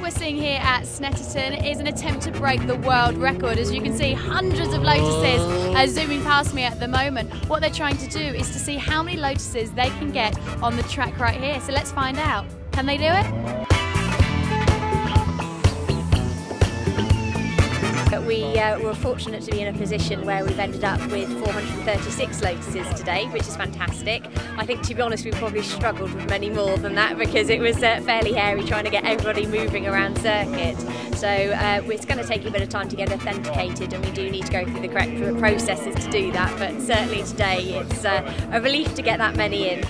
we're seeing here at Snetterton is an attempt to break the world record. As you can see, hundreds of lotuses are zooming past me at the moment. What they're trying to do is to see how many lotuses they can get on the track right here. So let's find out. Can they do it? We were fortunate to be in a position where we've ended up with 436 lotuses today, which is fantastic. I think, to be honest, we probably struggled with many more than that because it was fairly hairy trying to get everybody moving around circuit. So it's going to take a bit of time to get authenticated, and we do need to go through the correct processes to do that, but certainly today it's a relief to get that many in.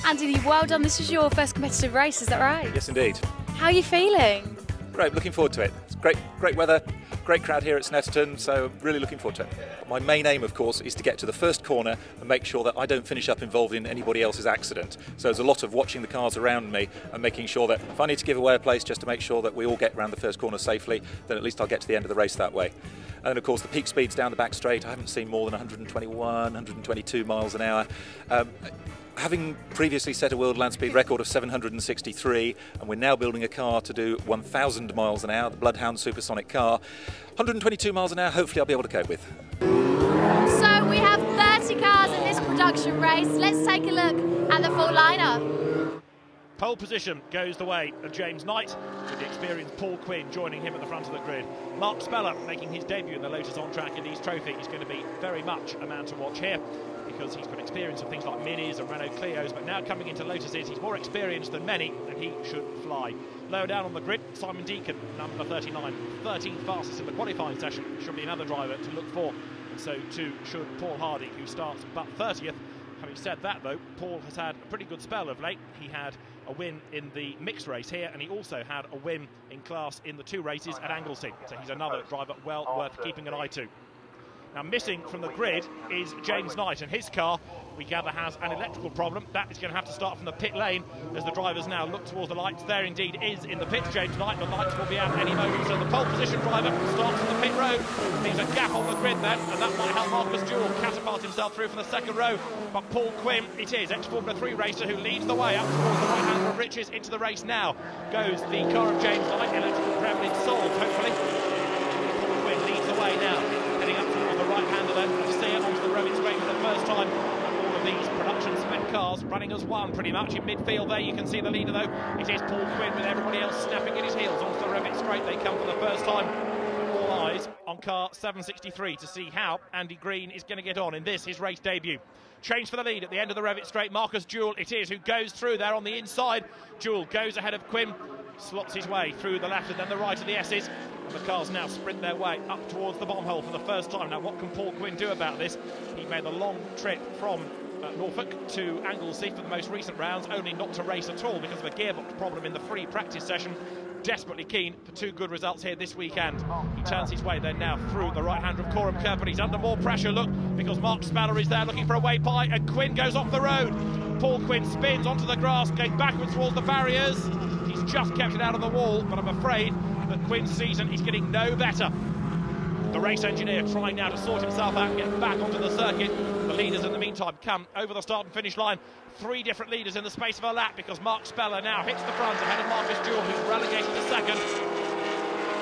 Andy, well done. This is your first competitive race, is that right? Yes, indeed. How are you feeling? Great, looking forward to it. It's great weather, great crowd here at Snetterton, so really looking forward to it. My main aim, of course, is to get to the first corner and make sure that I don't finish up involved in anybody else's accident. So there's a lot of watching the cars around me and making sure that if I need to give away a place just to make sure that we all get around the first corner safely, then at least I'll get to the end of the race that way. And of course the peak speeds down the back straight, I haven't seen more than 121, 122 miles an hour. Having previously set a world land speed record of 763, and we're now building a car to do 1,000 miles an hour, the Bloodhound supersonic car, 122 miles an hour, hopefully I'll be able to cope with. So we have 30 cars in this production race. Let's take a look at the full lineup. Pole position goes the way of James Knight, with the experienced Paul Quinn joining him at the front of the grid. Mark Speller making his debut in the Lotus On Track Elise Trophy. He's going to be very much a man to watch here, because he's got experience of things like Minis and Renault Clios, but now coming into Lotuses, he's more experienced than many, and he should fly. Lower down on the grid, Simon Deacon, number 39, 13th fastest in the qualifying session, should be another driver to look for, and so too should Paul Hardy, who starts but 30th. Having said that, though, Paul has had a pretty good spell of late. He had a win in the mixed race here, and he also had a win in class in the 2 races at Anglesey, so he's another driver well worth keeping an eye to. Now, missing from the grid is James Knight, and his car, we gather, has an electrical problem. That is going to have to start from the pit lane as the drivers now look towards the lights. There indeed is in the pit James Knight. The lights will be out any moment, so the pole position driver starts from the pit road. Leaves a gap on the grid then, and that might help Marcus Jewell catapult himself through from the second row. But Paul Quinn, it is, ex-Formula 3 racer, who leads the way up towards the right hand of Riches. Into the race now goes the car of James Knight, electrical gremlin solved, hopefully. Paul Quinn leads the way now, heading up towards the right-hander then, to see it onto the road straight for the first time. And all of these production spec cars running as one pretty much in midfield there. You can see the leader though. It is Paul Quinn with everybody else snapping at his heels onto the Revit straight. They come for the first time. All eyes on car 763 to see how Andy Green is going to get on in this, his race debut. Change for the lead at the end of the Revit straight. Marcus Jewell it is who goes through there on the inside. Jewell goes ahead of Quinn, slots his way through the left and then the right of the S's. And the cars now sprint their way up towards the bomb hole for the first time. Now, what can Paul Quinn do about this? He made the long trip from Norfolk to Anglesey for the most recent rounds, only not to race at all because of a gearbox problem in the free practice session. Desperately keen for 2 good results here this weekend. He turns his way then now through the right-hander of Coram Curve, but he's under more pressure, look, because Mark Speller is there looking for a way by, and Quinn goes off the road. Paul Quinn spins onto the grass, going backwards towards the barriers. He's just kept it out of the wall, but I'm afraid that Quinn's season is getting no better. The race engineer trying now to sort himself out and get back onto the circuit. The leaders in the meantime come over the start and finish line. 3 different leaders in the space of a lap, because Mark Speller now hits the front ahead of Marcus Jewell, who's relegated to second.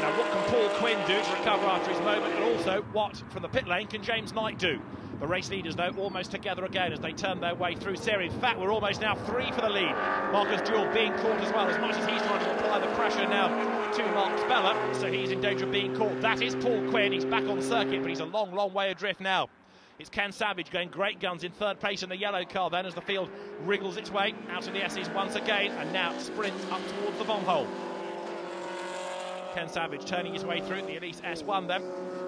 Now, what can Paul Quinn do to recover after his moment, and also what, from the pit lane, can James Knight do? The race leaders, though, almost together again as they turn their way through series. In fact, we're almost now 3 for the lead. Marcus Jewell being caught as well, as much as he's trying to apply the pressure now to Mark Speller, so he's in danger of being caught. That is Paul Quinn. He's back on circuit, but he's a long, long way adrift now. It's Ken Savage going great guns in 3rd place in the yellow car then as the field wriggles its way out of the S's once again, and now sprints up towards the bomb hole. Ken Savage turning his way through the Elise S1 then,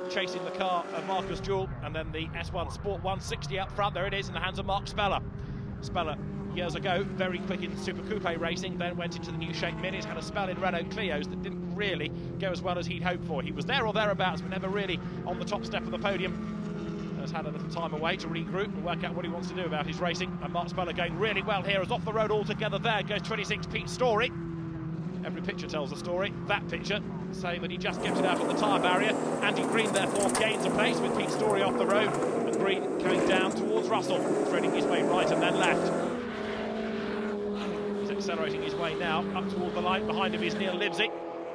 chasing the car of Marcus Jewell, and then the S1 Sport 160 up front. There it is in the hands of Mark Speller. Speller, years ago, very quick in Super Coupe racing, then went into the new shape Minis, had a spell in Renault Clios that didn't really go as well as he'd hoped for. He was there or thereabouts, but never really on the top step of the podium. Has had a little time away to regroup and work out what he wants to do about his racing. And Mark Speller going really well here, is off the road altogether. There goes 26 Pete Story. Every picture tells a story. That picture saying that he just kept it out of the tyre barrier. Andy Green therefore gains a place with Pete Story off the road, and Green coming down towards Russell, threading his way right and then left. accelerating his way now up toward the line. Behind him is Neil Livesey.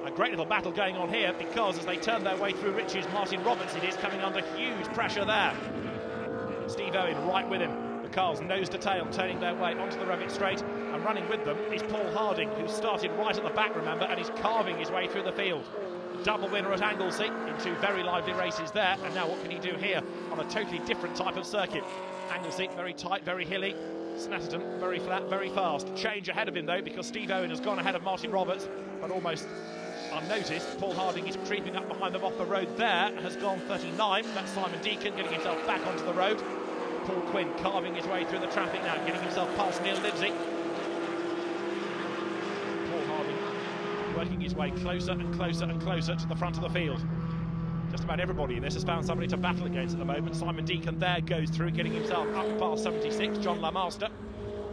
A great little battle going on here, because as they turn their way through Riches, Martin Roberts it is coming under huge pressure there. Steve Owen right with him. The cars nose to tail turning their way onto the Revitt straight, and running with them is Paul Harding, who started right at the back, remember, and is carving his way through the field. Double winner at Anglesey in two very lively races there, and now what can he do here on a totally different type of circuit? Anglesey very tight, very hilly. Snetterton very flat, very fast. Change ahead of him though, because Steve Owen has gone ahead of Martin Roberts, but almost unnoticed. Paul Harding is creeping up behind them off the road there, has gone 39. That's Simon Deacon getting himself back onto the road. Paul Quinn carving his way through the traffic now, getting himself past Neil Livesey. Paul Harding working his way closer and closer and closer to the front of the field. Just about everybody in this has found somebody to battle against at the moment. Simon Deacon there goes through, getting himself up past 76. John Lamaster.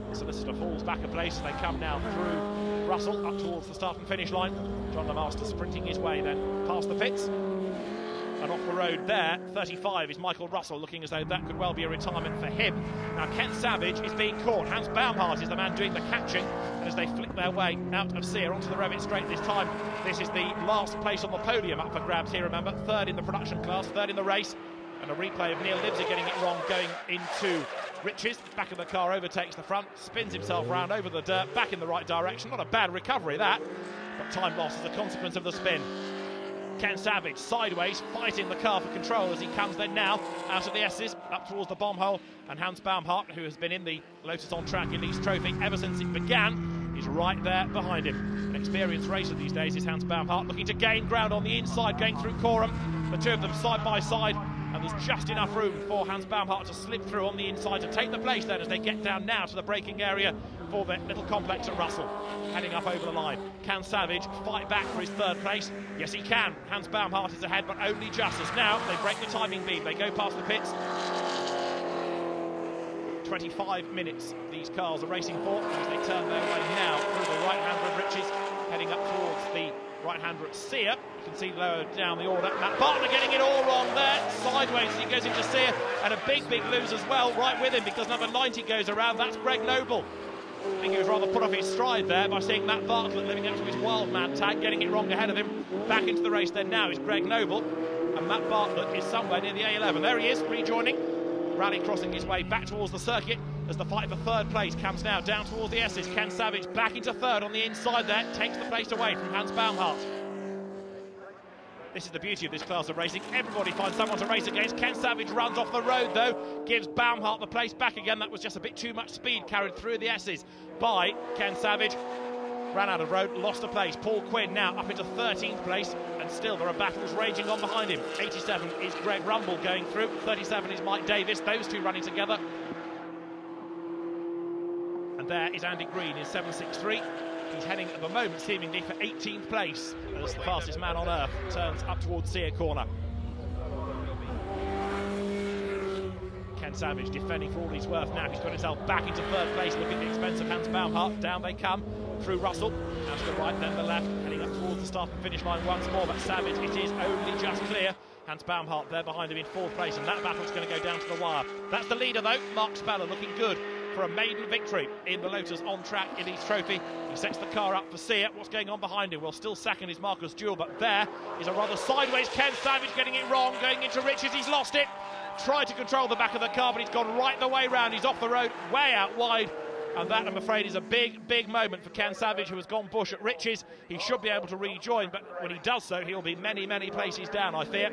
The solicitor falls back a place. They come now through Russell up towards the start and finish line. John Lamaster sprinting his way then past the pits. And off the road there, 35 is Michael Russell, looking as though that could well be a retirement for him. Now Ken Savage is being caught. Hans Baumhart is the man doing the catching. And as they flick their way out of Sear onto the Revitt straight this time, this is the last place on the podium up for grabs here, remember. Third in the production class, third in the race. And a replay of Neil Livesey getting it wrong, going into Riches. Back of the car, overtakes the front, spins himself round over the dirt, back in the right direction. Not a bad recovery, that. But time loss is a consequence of the spin. Ken Savage sideways, fighting the car for control as he comes then now out of the S's up towards the bomb hole, and Hans Baumhart, who has been in the Lotus On Track Elise Trophy ever since it began, is right there behind him. An experienced racer these days is Hans Baumhart, looking to gain ground on the inside, going through Coram. The two of them side by side, and there's just enough room for Hans Baumhart to slip through on the inside to take the place then as they get down now to the braking area for the little complex at Russell. Heading up over the line. Can Savage fight back for his third place? Yes, he can. Hans Baumhart is ahead, but only just as now they break the timing beam. They go past the pits. 25 minutes these cars are racing for as they turn their way now through the right-hander of Riches, heading up towards the right-hander at Sear. You can see lower down the order. Matt Bartlett getting it all wrong there. Sideways as he goes into Sear, and a big lose as well right with him, because number 90 goes around. That's Greg Noble. I think he was rather put off his stride there by seeing Matt Bartlett living up to his wild man tag, getting it wrong ahead of him. Back into the race then now is Greg Noble, and Matt Bartlett is somewhere near the A11. There he is, rejoining. Rally crossing his way back towards the circuit as the fight for third place comes now down towards the S's. Ken Savage back into third on the inside there, takes the place away from Hans Baumhart. This is the beauty of this class of racing. Everybody finds someone to race against. Ken Savage runs off the road though, gives Baumhart the place back again. That was just a bit too much speed carried through the S's by Ken Savage. Ran out of road, lost a place. Paul Quinn now up into 13th place, and still there are battles raging on behind him. 87 is Greg Rumble going through, 37 is Mike Davis, those two running together. And there is Andy Green in 763. He's heading at the moment seemingly for 18th place as the fastest man on earth turns up towards Sear Corner. Ken Savage defending for all he's worth now. He's got himself back into third place, looking at the expense of Hans Baumhart. Down they come through Russell, now to the right, then the left, heading up towards the start and finish line once more. But Savage, it is only just clear. Hans Baumhart there behind him in fourth place, and that battle's going to go down to the wire. That's the leader though, Mark Speller, looking good for a maiden victory in the Lotus On Track Elise Trophy. He sets the car up for Sear. What's going on behind him? Well, still second is Marcus Jewell, but there is a rather sideways Ken Savage getting it wrong, going into Riches. He's lost it. Tried to control the back of the car, but he's gone right the way round. He's off the road, way out wide. And that, I'm afraid, is a big moment for Ken Savage, who has gone bush at Riches. He should be able to rejoin, but when he does so, he'll be many places down, I fear.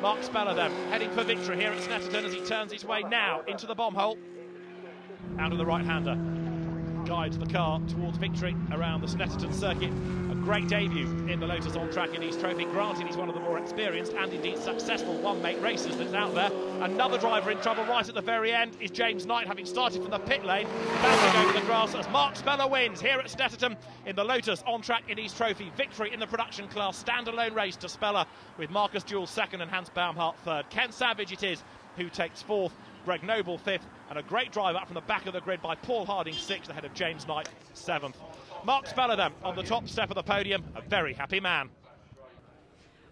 Mark Speller, then, heading for victory here at Snetterton as he turns his way now into the bomb hole. Out of the right-hander, guides the car towards victory around the Snetterton circuit. A great debut in the Lotus On Track Elise Trophy. Granted, he's one of the more experienced and indeed successful one-make racers that's out there. Another driver in trouble right at the very end is James Knight, having started from the pit lane, bouncing over the grass as Mark Speller wins here at Snetterton in the Lotus On Track Elise Trophy. Victory in the production class, standalone race to Speller, with Marcus Jewell second and Hans Baumhart third. Ken Savage it is who takes fourth, Greg Noble fifth, and a great drive up from the back of the grid by Paul Harding sixth, ahead of James Knight seventh. Mark Speller then on the top step of the podium, a very happy man.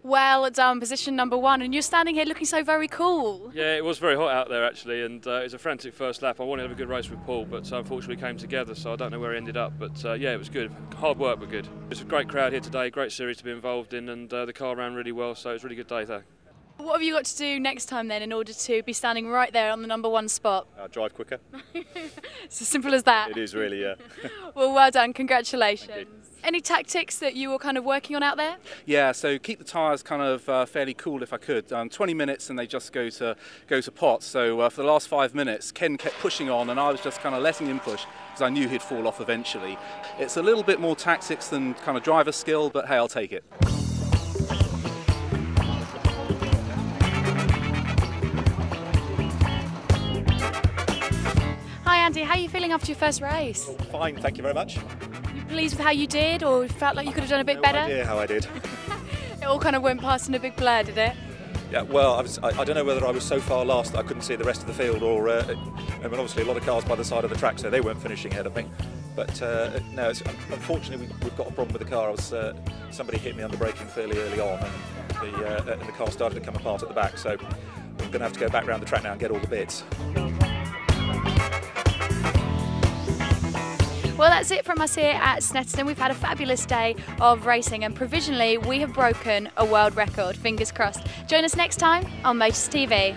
Well done, position number 1, and you're standing here looking so very cool. Yeah, it was very hot out there actually, and it was a frantic first lap. I wanted to have a good race with Paul, but unfortunately we came together, so I don't know where it ended up. But yeah, it was good. Hard work, but good. It's a great crowd here today, great series to be involved in, and the car ran really well, so it was a really good day there. What have you got to do next time then in order to be standing right there on the number 1 spot? Drive quicker. It's as simple as that. It is really, yeah. Well done, congratulations. Any tactics that you were kind of working on out there? Yeah, so keep the tyres kind of fairly cool if I could. 20 minutes and they just go to pot. So for the last 5 minutes, Ken kept pushing on and I was just kind of letting him push because I knew he'd fall off eventually. It's a little bit more tactics than kind of driver skill, but hey, I'll take it. Hi Andy, how are you feeling after your first race? Fine, thank you very much. You pleased with how you did, or felt like you could have done a bit better? No idea how I did. It all kind of went past in a big blur, did it? Yeah, well, I don't know whether I was so far last that I couldn't see the rest of the field, or I mean, obviously a lot of cars by the side of the track, so they weren't finishing ahead of me. But no, unfortunately we've got a problem with the car. Somebody hit me under braking fairly early on, and the car started to come apart at the back. So I'm going to have to go back around the track now and get all the bits. Well, that's it from us here at Snetterton. We've had a fabulous day of racing and provisionally we have broken a world record. Fingers crossed. Join us next time on Motors TV.